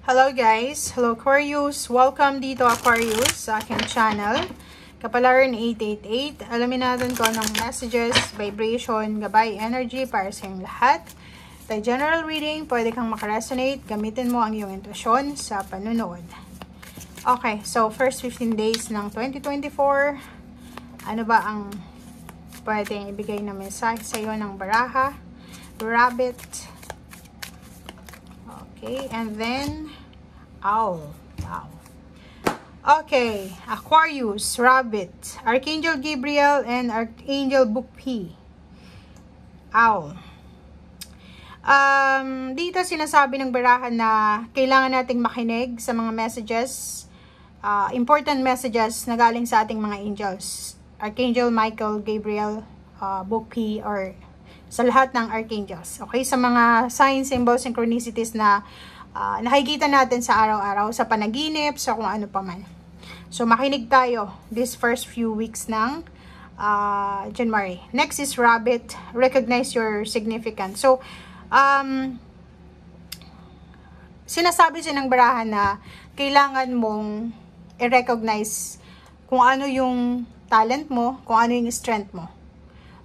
Hello guys! Hello Aquarius! Welcome dito Aquarius sa aking channel. Kapalaran 888. Alamin natin kung anong messages, vibration, gabay, energy para sa inyong lahat. The general reading, pwede kang makaresonate. Gamitin mo ang iyong intuition sa panunood. Okay, so first 15 days ng 2024. Ano ba ang pwedeng ibigay na mensahe sa iyo ng baraha? Rabbit. Okay, and then owl. Wow. Okay, Aquarius, Rabbit, Archangel Gabriel, and Archangel Book P. Owl. Dito sinasabi ng barahan na kailangan nating makinig sa mga messages, important messages na galing sa ating mga angels. Archangel Michael, Gabriel, Book P, or sa lahat ng archangels. Okay? Sa mga signs, symbols, synchronicities na nakikita natin sa araw-araw, sa panaginip, sa kung ano pa man. So, makinig tayo this first few weeks ng January. Next is Rabbit. Recognize your significance. So, sinasabi siya ng barahan na kailangan mong i-recognize kung ano yung talent mo, kung ano yung strength mo.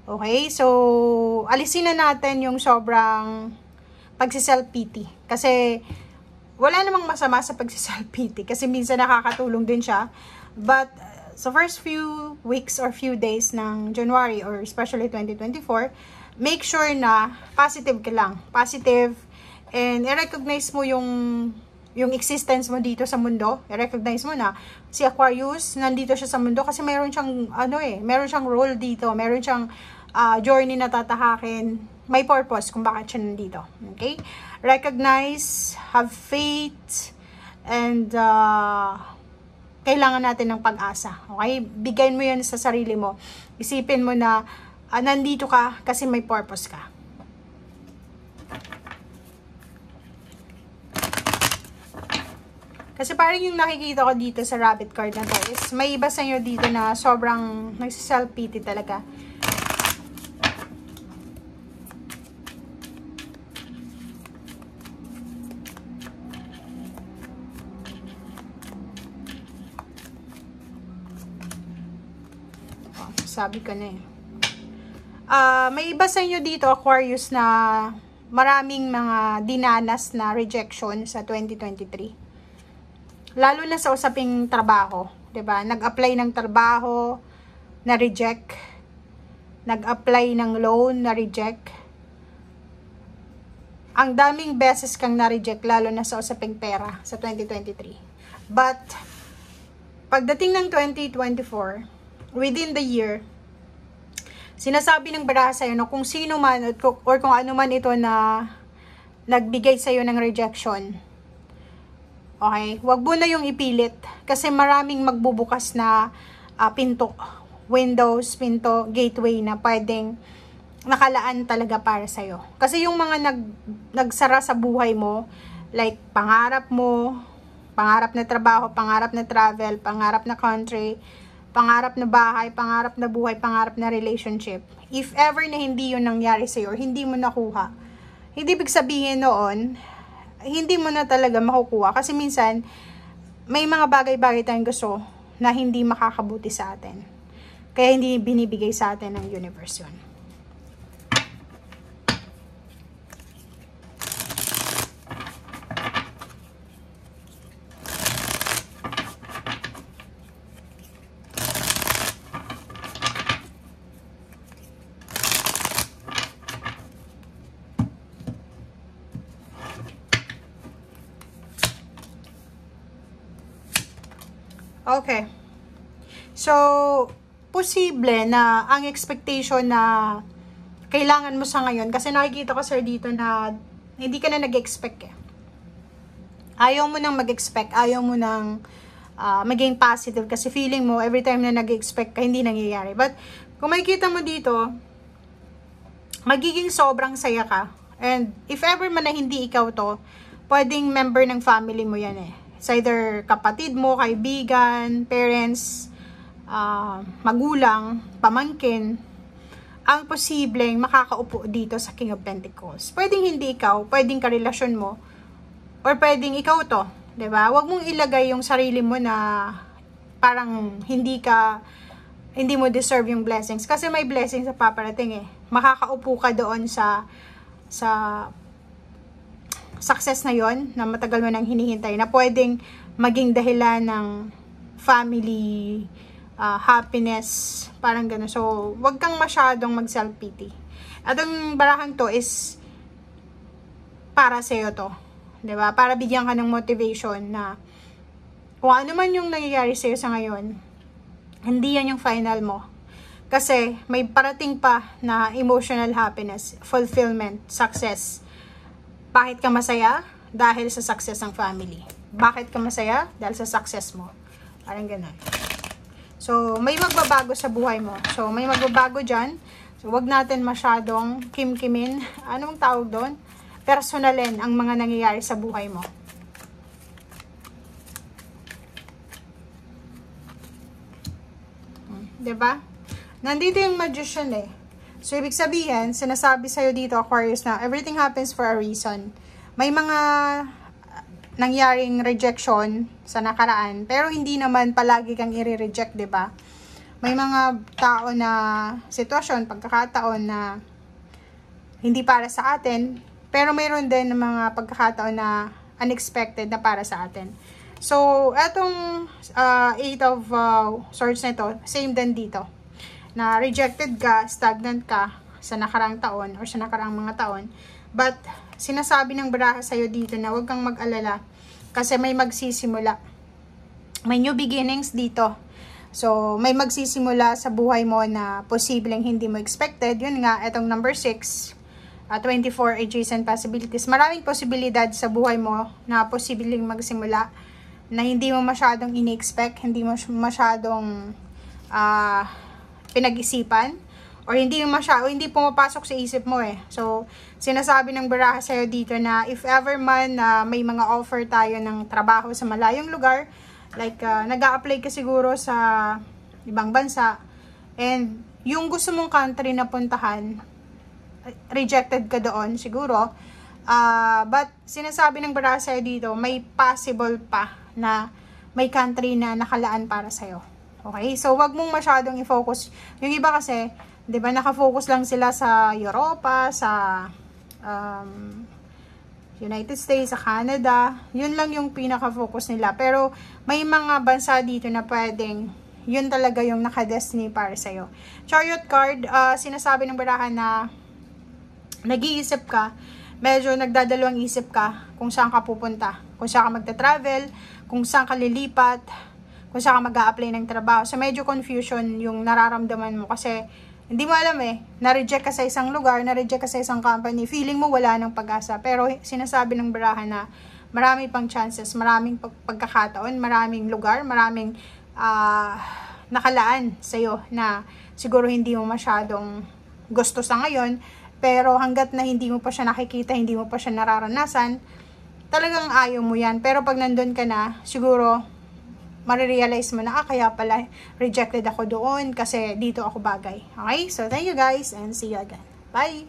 Okay, so alisin na natin yung sobrang pagsi-self-pity. Kasi wala namang masama sa pagsi-self-pity kasi minsan nakakatulong din siya. But sa first few weeks or few days ng January or especially 2024, make sure na positive ka lang. Positive, and i-recognize mo yung existence mo dito sa mundo. I-recognize mo na si Aquarius nandito siya sa mundo kasi meron siyang meron siyang role dito, meron siyang journey na tatahakin, may purpose kung bakit siya nandito. Okay? Recognize, have faith, and kailangan natin ng pag-asa. Okay? Bigayin mo yan sa sarili mo. Isipin mo na nandito ka kasi may purpose ka. Kasi parang yung nakikita ko dito sa rabbit card na to is may iba sa inyo dito na sobrang nagsiself-pity talaga. Sabi ko na eh. May iba sa inyo dito, Aquarius, na maraming mga dinanas na rejection sa 2023. Lalo na sa usaping trabaho. 'Di ba? Nag-apply ng trabaho, na-reject. Nag-apply ng loan, na-reject. Ang daming beses kang na-reject, lalo na sa usaping pera sa 2023. But, pagdating ng 2024, within the year, sinasabi ng baraha sa'yo na kung sino man or kung ano man ito na nagbigay sa'yo ng rejection, okay, wag mo na yung ipilit kasi maraming magbubukas na pinto, windows, pinto, gateway na pwedeng nakalaan talaga para sa'yo. Kasi yung mga nagsara sa buhay mo, like pangarap mo, pangarap na trabaho, pangarap na travel, pangarap na country, pangarap na bahay, pangarap na buhay, pangarap na relationship. If ever na hindi yun nangyari sa'yo or hindi mo nakuha, hindi ibig sabihin noon, hindi mo na talaga makukuha. Kasi minsan, may mga bagay-bagay tayong gusto na hindi makakabuti sa atin. Kaya hindi binibigay sa atin ng universe yun. Okay. So, posible na ang expectation na kailangan mo sa ngayon, kasi nakikita ko sir dito na hindi ka na nag-expect eh. Ayaw mo nang mag-expect, ayaw mo nang maging positive kasi feeling mo every time na nag-expect ka, hindi nangyayari. But, kung makikita mo dito, magiging sobrang saya ka. And if ever man na hindi ikaw to, pwedeng member ng family mo yan eh. It's either kapatid mo, kaibigan, parents, magulang, pamangkin, ang posibleng makakaupo dito sa King of Pentacles. Pwedeng hindi ikaw, pwedeng karelasyon mo, Or pwedeng ikaw to, 'di ba? Huwag mong ilagay yung sarili mo na parang hindi mo deserve yung blessings. Kasi may blessings sa paparating eh. Makakaupo ka doon sa success na yon na matagal mo nang hinihintay, na pwedeng maging dahilan ng family happiness, parang gano'n. So, wag kang masyadong mag-self-pity. At ang barahang to is para sa'yo to. 'Di ba? Para bigyan ka ng motivation na kung ano man yung nangyayari sa'yo sa ngayon, hindi yan yung final mo. Kasi may parating pa na emotional happiness, fulfillment, success. Bakit ka masaya? Dahil sa success ng family. Bakit ka masaya? Dahil sa success mo. Parang ganun. So, may magbabago sa buhay mo. So, may magbabago dyan. So, wag natin masyadong kimkimin. Anong tawag doon? Personalin ang mga nangyayari sa buhay mo. Diba? Nandito yung magician eh. So, ibig sabihin, sinasabi sa'yo dito, Aquarius, na everything happens for a reason. May mga nangyaring rejection sa nakaraan, pero hindi naman palagi kang i-reject, diba? May mga tao na sitwasyon, pagkakataon na hindi para sa atin, pero mayroon din mga pagkakataon na unexpected na para sa atin. So, etong 8 of Swords na ito, same din dito. Na rejected ka, stagnant ka sa nakarang taon or sa nakarang mga taon. But, sinasabi ng baraha sa'yo dito na huwag kang mag-alala kasi may magsisimula. May new beginnings dito. So, may magsisimula sa buhay mo na posibleng hindi mo expected. Yun nga, etong number 6. 24 adjacent possibilities. Maraming posibilidad sa buhay mo na posibleng magsimula na hindi mo masyadong ini-expect, hindi mo masyadong pinag-isipan, or hindi pumapasok sa isip mo eh. So, sinasabi ng baraha sa'yo dito na if ever man may mga offer tayo ng trabaho sa malayong lugar, like nag-a-apply ka siguro sa ibang bansa, and yung gusto mong country na puntahan, rejected ka doon siguro, but sinasabi ng baraha sa'yo dito, may possible pa na may country na nakalaan para sa'yo. Okay? So, wag mong masyadong i-focus. Yung iba kasi, di ba, nakafocus lang sila sa Europa, sa United States, sa Canada. Yun lang yung pinaka-focus nila. Pero, may mga bansa dito na pwedeng, yun talaga yung naka-destiny para sa'yo. Chariot card, sinasabi ng baraha na nag-iisip ka, medyo nagdadalawang isip ka kung saan ka pupunta. Kung saan ka magta-travel, kung saan ka lilipat, kung saan ka mag-a-apply ng trabaho. So, medyo confusion yung nararamdaman mo kasi hindi mo alam eh, na-reject ka sa isang lugar, na-reject ka sa isang company, feeling mo wala ng pag-asa. Pero sinasabi ng baraha na marami pang chances, maraming pagkakataon, maraming lugar, maraming nakalaan sa'yo na siguro hindi mo masyadong gusto sa ngayon, pero hanggat na hindi mo pa siya nakikita, hindi mo pa siya nararanasan, talagang ayaw mo yan. Pero pag nandun ka na, siguro marirealize mo na, kaya pala rejected ako doon kasi dito ako bagay. Okay? So, thank you guys and see you again. Bye!